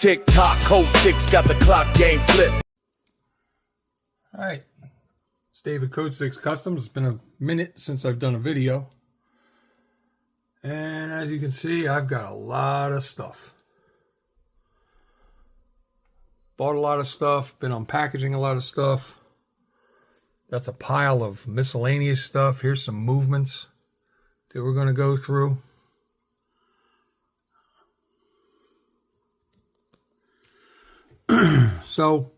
tick tock, code 6 got the clock game flipped. All right, it's David Code 6 Customs. It's been a minute since I've done a video. And as you can see, I've got a lot of stuff. Bought a lot of stuff, been unpackaging a lot of stuff. That's a pile of miscellaneous stuff. Here's some movements that we're going to go through. So,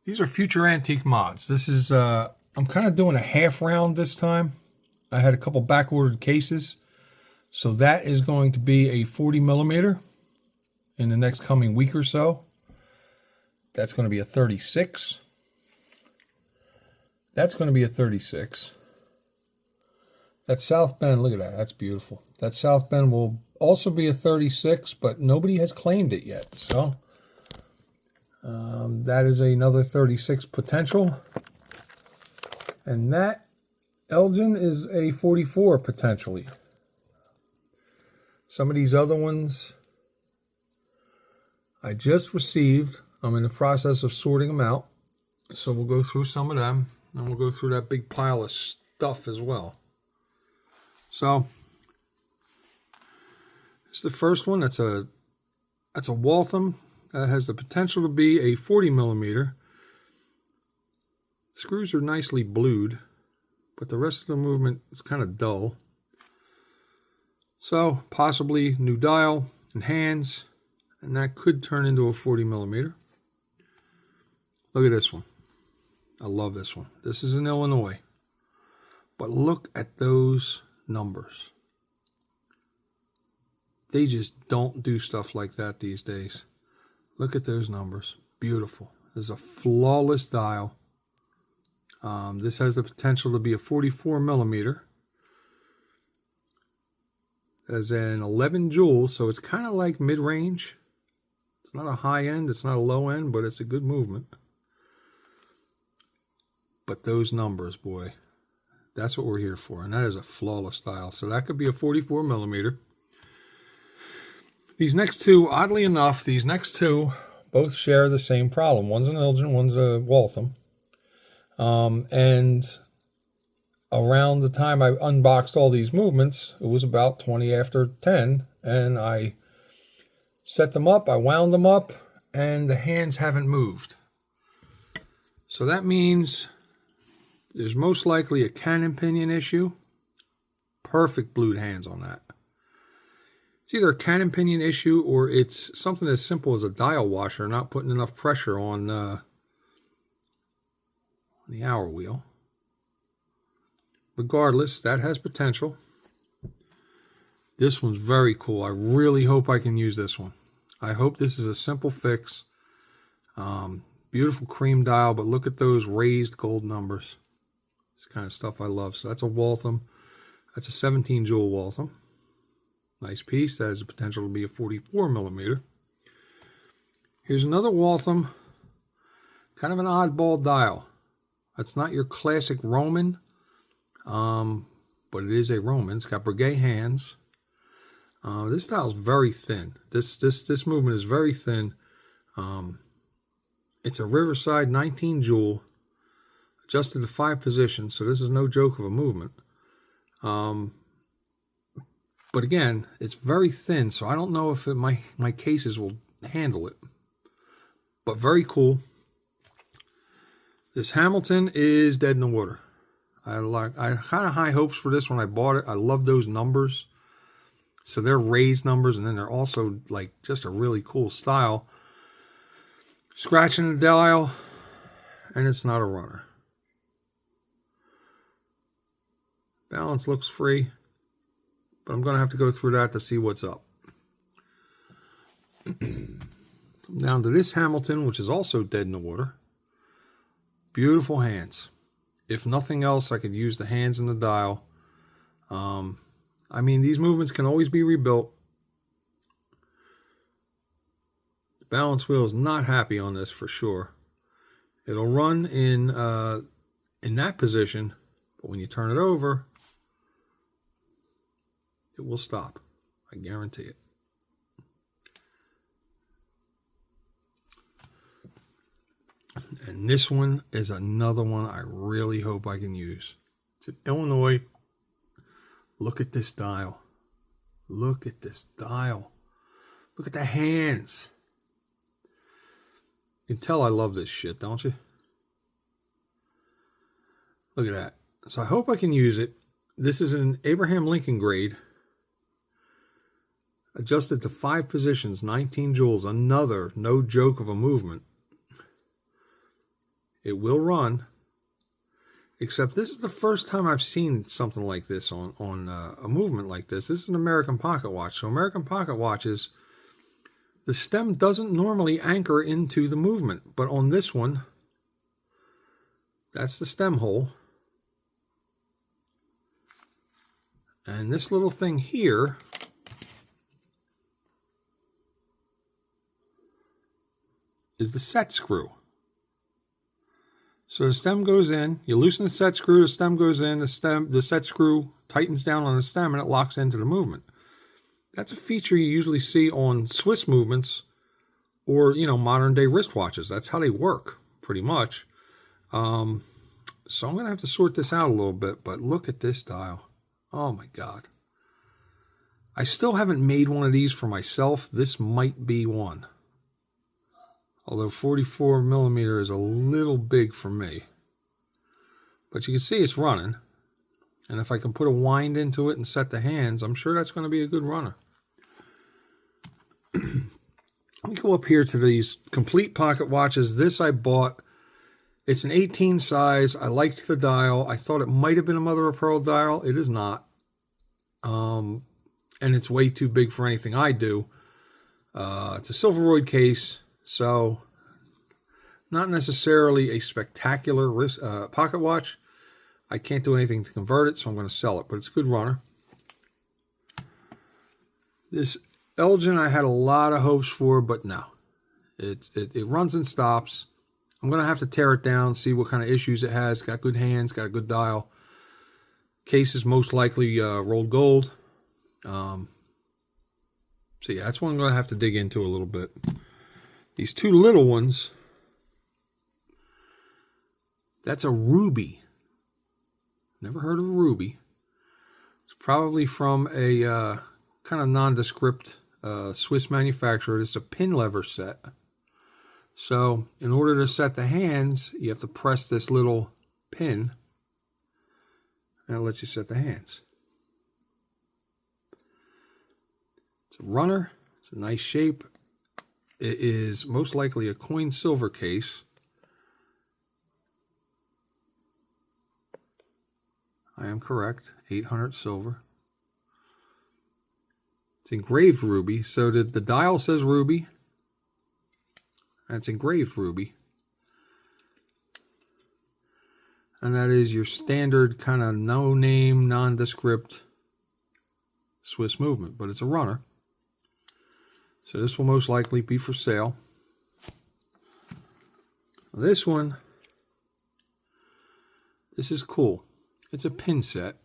these are future antique mods. This is, I'm kind of doing a half round this time. I had a couple back ordered cases. So that is going to be a 40 millimeter in the next coming week or so. That's going to be a 36. That's going to be a 36. That South Bend, look at that, that's beautiful. That South Bend will also be a 36, but nobody has claimed it yet. So that is another 36 potential. And that Elgin is a 44 potentially. Some of these other ones I just received. I'm in the process of sorting them out. So we'll go through some of them. And we'll go through that big pile of stuff as well. So, this is the first one. That's a Waltham. That has the potential to be a 40 millimeter. Screws are nicely blued, but the rest of the movement is kind of dull. So, possibly new dial and hands, and that could turn into a 40 millimeter. Look at this one. I love this one. This is in Illinois. But look at those numbers. They just don't do stuff like that these days. Look at those numbers. Beautiful. This is a flawless dial. This has the potential to be a 44 millimeter. There's an 11 joules, so it's kind of like mid-range. It's not a high end, it's not a low end, but it's a good movement. But those numbers, boy, that's what we're here for. And that is a flawless dial. So that could be a 44 millimeter. These next two, oddly enough, these next two both share the same problem. One's an Elgin, one's a Waltham. And around the time I unboxed all these movements, it was about 20 after 10. And I set them up, I wound them up, and the hands haven't moved. So that means there's most likely a cannon pinion issue. Perfect blued hands on that. It's either a cannon pinion issue or it's something as simple as a dial washer not putting enough pressure on the hour wheel. Regardless, that has potential. This one's very cool. I really hope I can use this one. I hope this is a simple fix. Beautiful cream dial, but look at those raised gold numbers. It's the kind of stuff I love. So that's a Waltham. That's a 17 joule Waltham. Nice piece. That has the potential to be a 44 millimeter. Here's another Waltham. Kind of an oddball dial. That's not your classic Roman, but it is a Roman. It's got brigade hands. This dial is very thin. This movement is very thin. It's a Riverside 19 joule, adjusted to 5 positions, so this is no joke of a movement. But again, it's very thin, so I don't know if my cases will handle it. But very cool. This Hamilton is dead in the water. I had kind of high hopes for this when I bought it. I love those numbers. So they're raised numbers, and then they're also like just a really cool style. Scratching the dial, and it's not a runner. Balance looks free, but I'm going to have to go through that to see what's up. Come down to this Hamilton, which is also dead in the water. Beautiful hands. If nothing else, I could use the hands and the dial. I mean, these movements can always be rebuilt. The balance wheel is not happy on this for sure. It'll run in that position, but when you turn it over, it will stop. I guarantee it. And this one is another one I really hope I can use. It's in Illinois. Look at this dial. Look at this dial. Look at the hands. You can tell I love this shit, don't you? Look at that. So I hope I can use it. This is an Abraham Lincoln grade. Adjusted to 5 positions, 19 joules. Another no joke of a movement. It will run. Except this is the first time I've seen something like this on a movement like this. This is an American pocket watch. So American pocket watches, the stem doesn't normally anchor into the movement. But on this one, that's the stem hole. And this little thing here is the set screw. So the stem goes in, you loosen the set screw, the stem goes in, the set screw tightens down on the stem and it locks into the movement. That's a feature you usually see on Swiss movements or, you know, modern day wristwatches. That's how they work, pretty much. So I'm going to have to sort this out a little bit, but look at this dial. Oh my God. I still haven't made one of these for myself. This might be one. Although 44 millimeter is a little big for me. But you can see it's running. And if I can put a wind into it and set the hands, I'm sure that's going to be a good runner. Let me go up here to these complete pocket watches. This I bought. It's an 18 size. I liked the dial. I thought it might have been a mother of pearl dial. It is not. And it's way too big for anything I do. It's a Silveroid case. So, not necessarily a spectacular pocket watch. I can't do anything to convert it, so I'm going to sell it. But it's a good runner. This Elgin I had a lot of hopes for, but no. It runs and stops. I'm going to have to tear it down, see what kind of issues it has. Got good hands, got a good dial. Case is most likely rolled gold. So yeah, that's what I'm going to have to dig into a little bit. These two little ones, that's a ruby. Never heard of a ruby. It's probably from a kind of nondescript Swiss manufacturer. It's a pin lever set. So in order to set the hands, you have to press this little pin, and it lets you set the hands. It's a runner. It's a nice shape. It is most likely a coin silver case. I am correct. 800 silver. It's engraved ruby. So the dial says ruby. And it's engraved ruby. And that is your standard kind of no-name, nondescript Swiss movement. But it's a runner. So this will most likely be for sale. This one, this is cool. It's a pin set.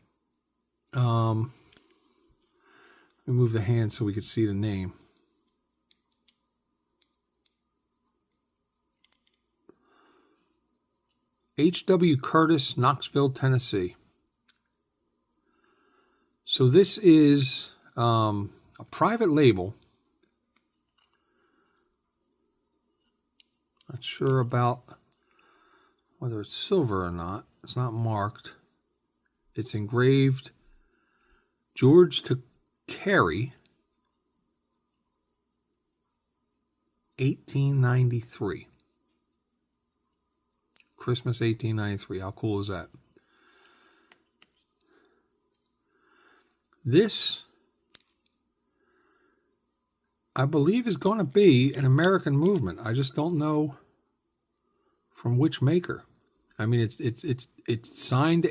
Let me move the hand so we can see the name. H.W. Curtis, Knoxville, Tennessee. So this is a private label. Not sure about whether it's silver or not. It's not marked. It's engraved George to Carey, 1893. Christmas 1893. How cool is that? This, I believe, is going to be an American movement. I just don't know from which maker. I mean, it's signed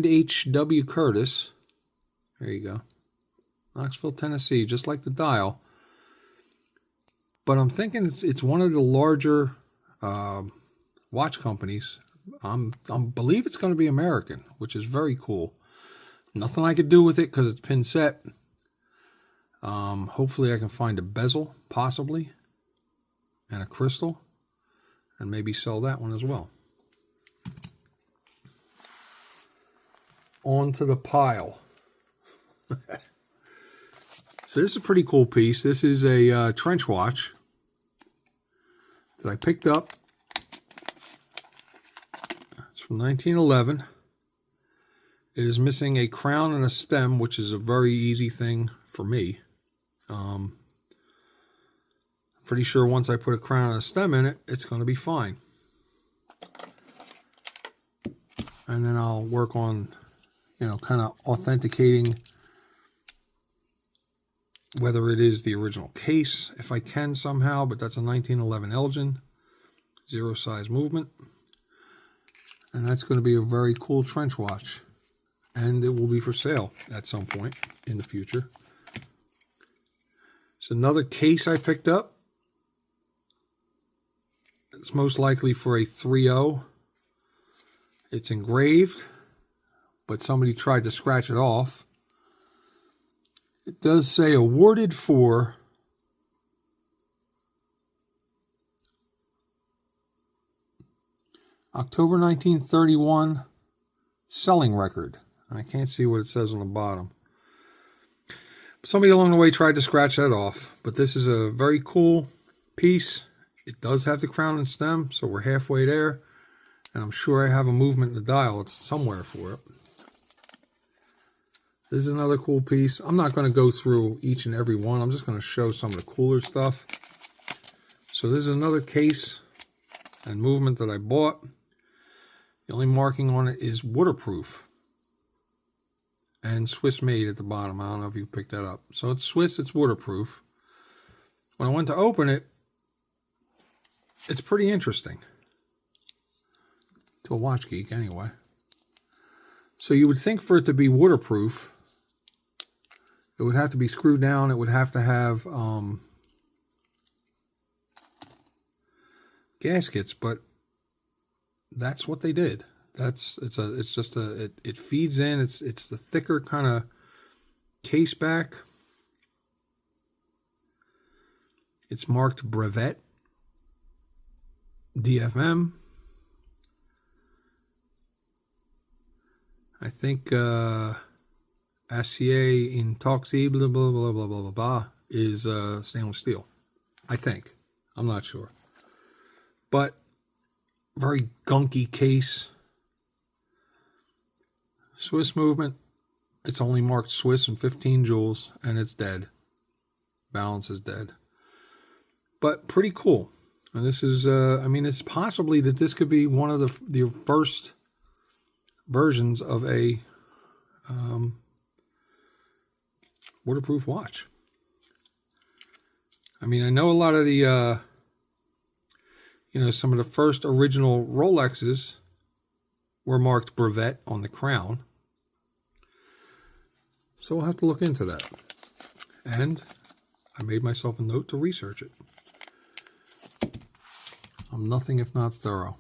H.W. Curtis. There you go. Knoxville, Tennessee, just like the dial. But I'm thinking it's one of the larger watch companies. I believe it's going to be American, which is very cool. Nothing I could do with it because it's pin set. Hopefully I can find a bezel, possibly, and a crystal. and maybe sell that one as well. On to the pile. So this is a pretty cool piece. This is a trench watch that I picked up. It's from 1911. It is missing a crown and a stem, which is a very easy thing for me. Pretty sure once I put a crown and a stem in it, it's going to be fine. And then I'll work on, you know, kind of authenticating whether it is the original case, if I can somehow, but that's a 1911 Elgin, 0 size movement. And that's going to be a very cool trench watch. And it will be for sale at some point in the future. It's another case I picked up. It's most likely for a 3.0. It's engraved, but somebody tried to scratch it off. It does say awarded for October 1931 selling record. I can't see what it says on the bottom. Somebody along the way tried to scratch that off, but this is a very cool piece. It does have the crown and stem, so we're halfway there. And I'm sure I have a movement in the dial. It's somewhere for it. This is another cool piece. I'm not going to go through each and every one. I'm just going to show some of the cooler stuff. So this is another case and movement that I bought. The only marking on it is waterproof. And Swiss made at the bottom. I don't know if you picked that up. So it's Swiss, it's waterproof. When I went to open it, it's pretty interesting. To a watch geek, anyway. So you would think for it to be waterproof, it would have to be screwed down. It would have to have gaskets, but that's what they did. It feeds in. It's the thicker kind of case back. It's marked Brevet, DFM. I think acier intoxible, blah, blah, blah, blah, blah, blah, is stainless steel. I think. I'm not sure. But very gunky case. Swiss movement. It's only marked Swiss and 15 joules, and it's dead. Balance is dead. But pretty cool. And this is, I mean, it's possibly that this could be one of the first versions of a waterproof watch. I mean, I know a lot of the, some of the first original Rolexes were marked Brevet on the crown. So we'll have to look into that. And I made myself a note to research it. I'm nothing if not thorough.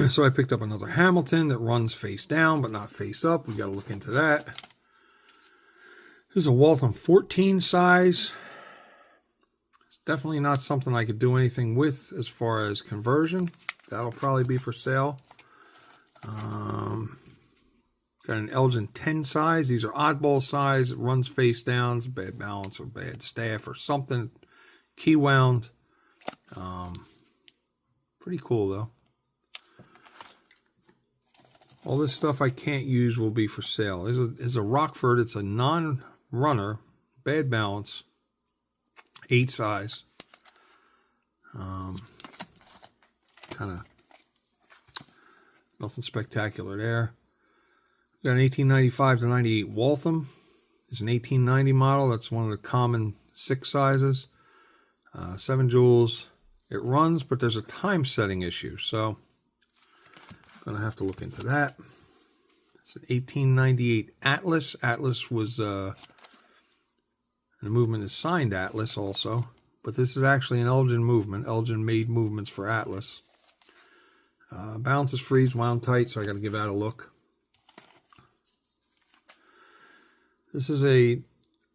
So I picked up another Hamilton that runs face down, but not face up. We got to look into that. This is a Waltham 14 size. It's definitely not something I could do anything with as far as conversion. That'll probably be for sale. Got an Elgin 10 size. These are oddball size. It runs face down. It's bad balance or bad staff or something. Key wound. Pretty cool though. All this stuff I can't use will be for sale. There's a Rockford. It's a non-runner. Bad balance. 8 size. Kind of nothing spectacular there. We got an 1895 to 98 Waltham. It's an 1890 model. That's one of the common 6 sizes. 7 joules. It runs, but there's a time setting issue. So I'm going to have to look into that. It's an 1898 Atlas. Atlas was, and the movement is signed Atlas also. But this is actually an Elgin movement. Elgin made movements for Atlas. Balance is freeze, wound tight, so I got to give that a look. This is a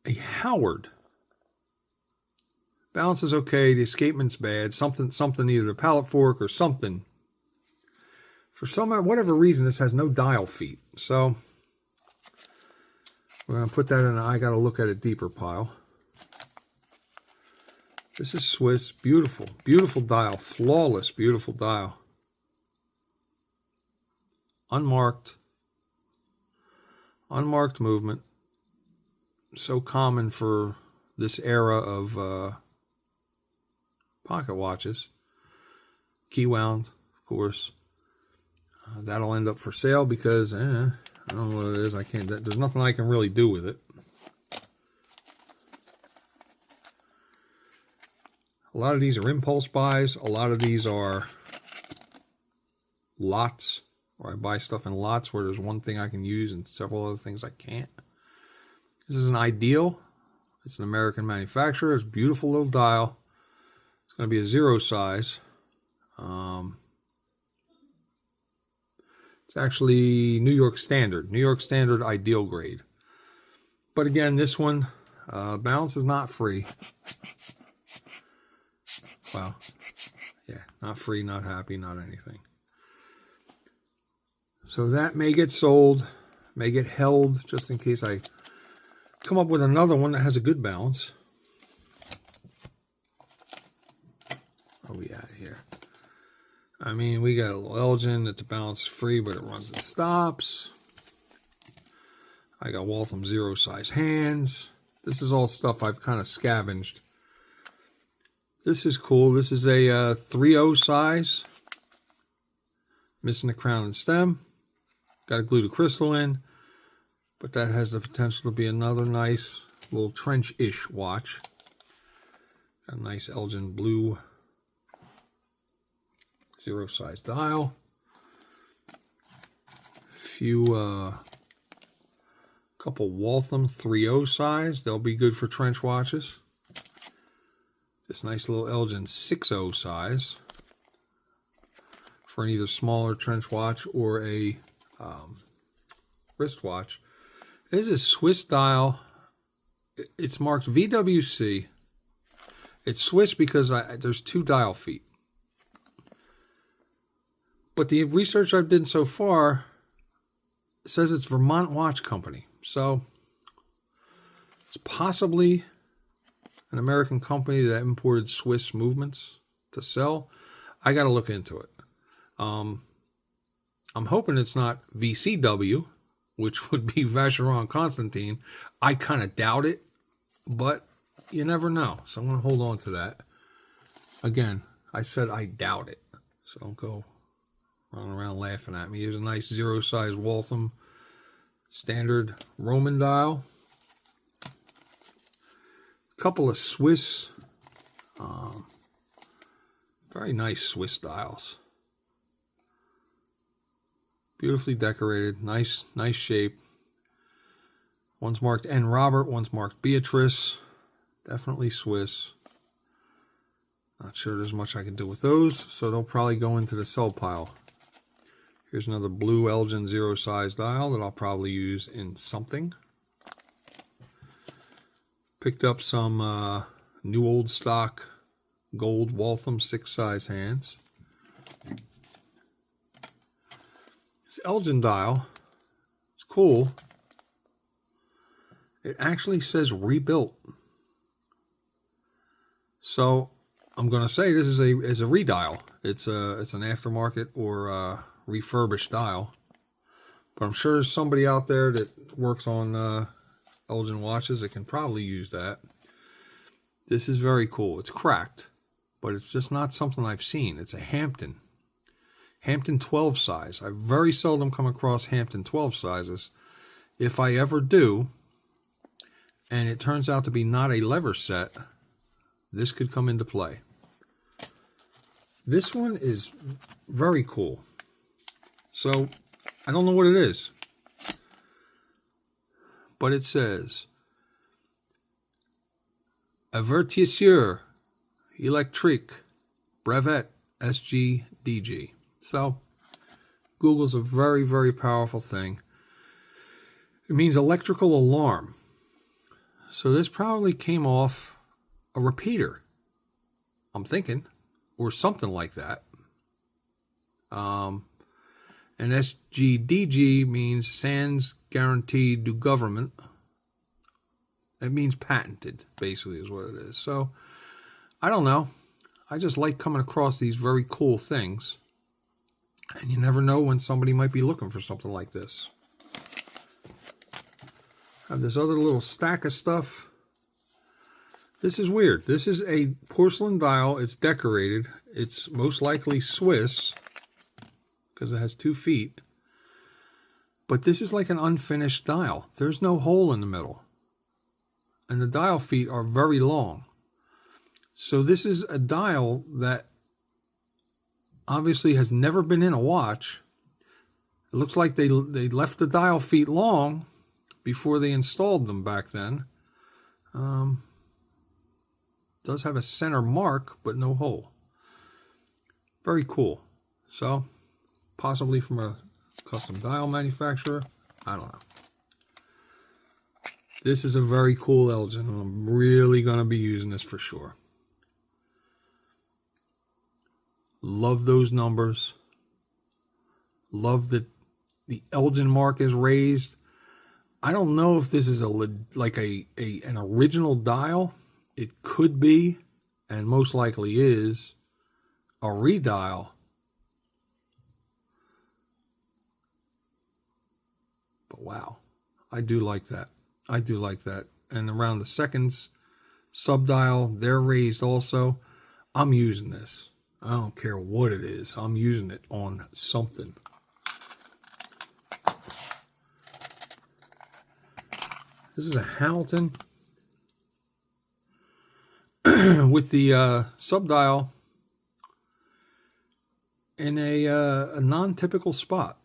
Howard. Balance is okay. The escapement's bad. Something, either the pallet fork or something. For whatever reason, this has no dial feet. So we're going to put that in an I got to look at it deeper pile. This is Swiss. Beautiful, beautiful dial. Flawless, beautiful dial. Unmarked. Unmarked movement. So common for this era of pocket watches. Key wound, of course. That'll end up for sale because I don't know what it is. I can't. There's nothing I can really do with it. A lot of these are impulse buys. A lot of these are lots, or I buy stuff in lots where there's one thing I can use and several other things I can't. This is an Ideal. It's an American manufacturer. It's a beautiful little dial. It's going to be a 0 size. It's actually New York Standard. New York Standard Ideal grade. But again, this one, balance is not free. Well, yeah, not free, not happy, not anything. So that may get sold, may get held, just in case I come up with another one that has a good balance. What are we at here? I mean, we got a little Elgin that the balance is free, but it runs and stops. I got Waltham 0 size hands. This is all stuff I've kind of scavenged. This is cool. This is a 3/0 size. Missing the crown and stem. Got to glue the crystal in. But that has the potential to be another nice little trench-ish watch. Got a nice Elgin blue 0 size dial. Couple Waltham 3/0 size. They'll be good for trench watches. This nice little Elgin 6/0 size for an either smaller trench watch or a wristwatch. This is a Swiss dial. It's marked VWC. It's Swiss because there's 2 dial feet. But the research I've done so far says it's Vermont Watch Company. So it's possibly an American company that imported Swiss movements to sell. I got to look into it. I'm hoping it's not VCW, which would be Vacheron Constantin. I kind of doubt it, but you never know. So I'm going to hold on to that. Again, I said I doubt it. So don't go running around laughing at me. Here's a nice 0 size Waltham standard Roman dial. Couple of Swiss, very nice Swiss dials. Beautifully decorated, nice shape. One's marked N. Robert, one's marked Beatrice. Definitely Swiss. Not sure there's much I can do with those, so they'll probably go into the sell pile. Here's another blue Elgin 0 size dial that I'll probably use in something. Picked up some new old stock gold Waltham 6 size hands. This Elgin dial, it's cool. It actually says rebuilt. So I'm going to say this is a redial. It's an aftermarket or refurbished dial. But I'm sure there's somebody out there that works on Elgin watches that can probably use that. This is very cool. It's cracked, but it's just not something I've seen. It's a Hampton 12 size. I very seldom come across Hampton 12 sizes. If I ever do, and it turns out to be not a lever set, this could come into play. This one is very cool. So I don't know what it is, but it says Avertisseur Electrique Brevet SGDG. So Google's a very, very powerful thing. It means electrical alarm. So this probably came off a repeater. I'm thinking, or something like that. And SGDG means Sans Guarantee du Government. It means patented, basically, is what it is. So, I don't know. I just like coming across these very cool things. And you never know when somebody might be looking for something like this. I have this other little stack of stuff. This is weird. This is a porcelain dial. It's decorated. It's most likely Swiss, because it has 2 feet. But this is like an unfinished dial. There's no hole in the middle. And the dial feet are very long. So this is a dial that obviously has never been in a watch. It looks like they left the dial feet long before they installed them back then. Does have a center mark, but no hole. Very cool. So, possibly from a custom dial manufacturer. I don't know. This is a very cool Elgin, and I'm really going to be using this for sure. Love those numbers. Love that the Elgin mark is raised. I don't know if this is an original dial. It could be, and most likely is, a redial. But wow, I do like that. I do like that. And around the seconds subdial, they're raised also. I'm using this. I don't care what it is. I'm using it on something. This is a Hamilton with the subdial in a non-typical spot.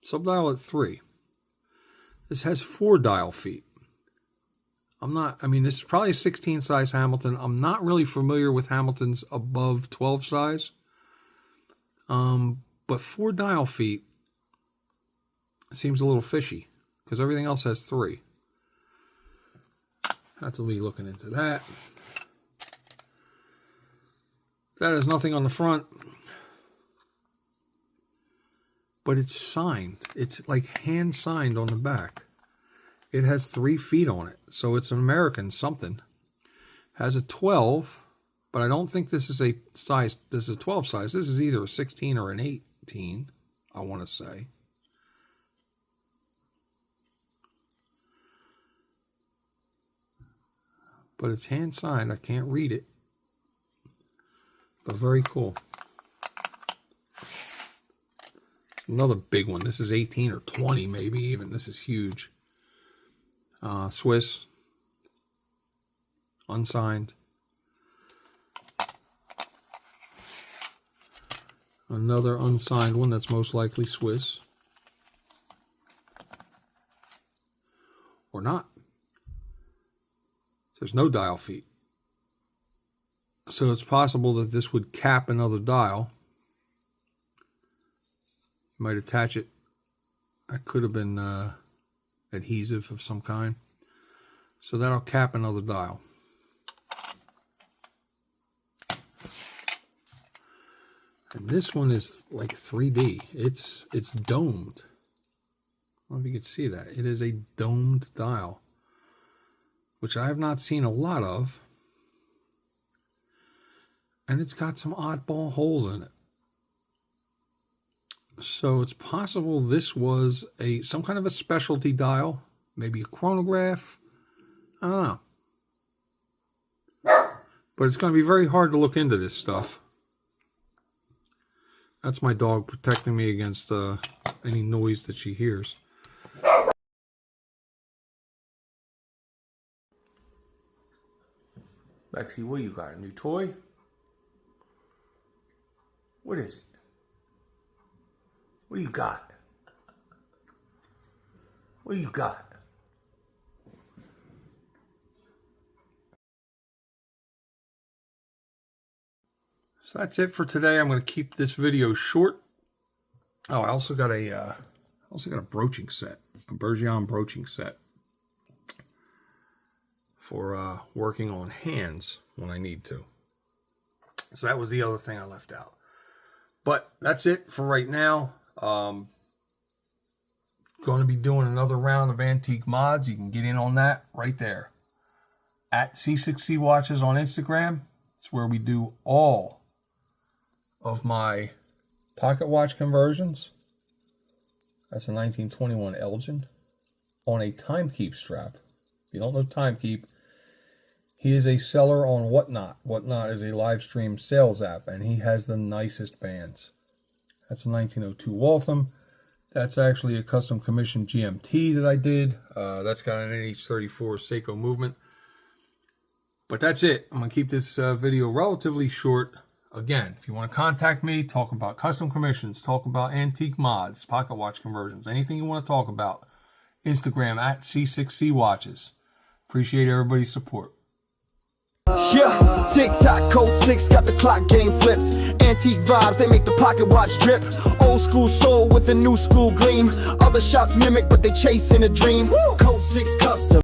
Subdial at 3. This has 4 dial feet. This is probably a 16 size Hamilton. I'm not really familiar with Hamiltons above 12 size. But 4 dial feet seems a little fishy because everything else has 3. Have to be looking into that. That has nothing on the front. But it's signed. It's like hand signed on the back. It has 3 feet on it. So it's an American something. Has a 12. But I don't think this is a size. This is a 12 size. This is either a 16 or an 18. I want to say. But it's hand signed. I can't read it. But very cool. Another big one. This is 18 or 20 maybe even. This is huge. Swiss. Unsigned. Another unsigned one that's most likely Swiss. Or not. There's no dial feet. So it's possible that this would cap another dial. You might attach it. That could have been adhesive of some kind. So that'll cap another dial. And this one is like 3D. It's domed. I don't know if you can see that. It is a domed dial, which I have not seen a lot of. And it's got some oddball holes in it. So it's possible this was some kind of a specialty dial, maybe a chronograph. I don't know. But it's going to be very hard to look into this stuff. That's my dog protecting me against any noise that she hears. Lexi, what do you got? A new toy? What is it? What do you got? What do you got? So that's it for today. I'm going to keep this video short. Oh, I also got a broaching set, a Bergeon broaching set for working on hands when I need to. So that was the other thing I left out. But that's it for right now. Going to be doing another round of antique mods. You can get in on that right there. At C6C Watches on Instagram. It's where we do all of my pocket watch conversions. That's a 1921 Elgin on a Timekeep strap. If you don't know Timekeep, he is a seller on Whatnot. Whatnot is a live stream sales app, and he has the nicest bands. That's a 1902 Waltham. That's actually a custom commissioned GMT that I did. That's got an NH34 Seiko movement. But that's it. I'm going to keep this video relatively short. Again, if you want to contact me, talk about custom commissions, talk about antique mods, pocket watch conversions, anything you want to talk about, Instagram at C6C Watches. Appreciate everybody's support. Yeah, tick-tock, code 6, got the clock game flipped. Antique vibes, they make the pocket watch drip. Old school soul with a new school gleam. Other shops mimic, but they chasing a dream. Code 6 custom.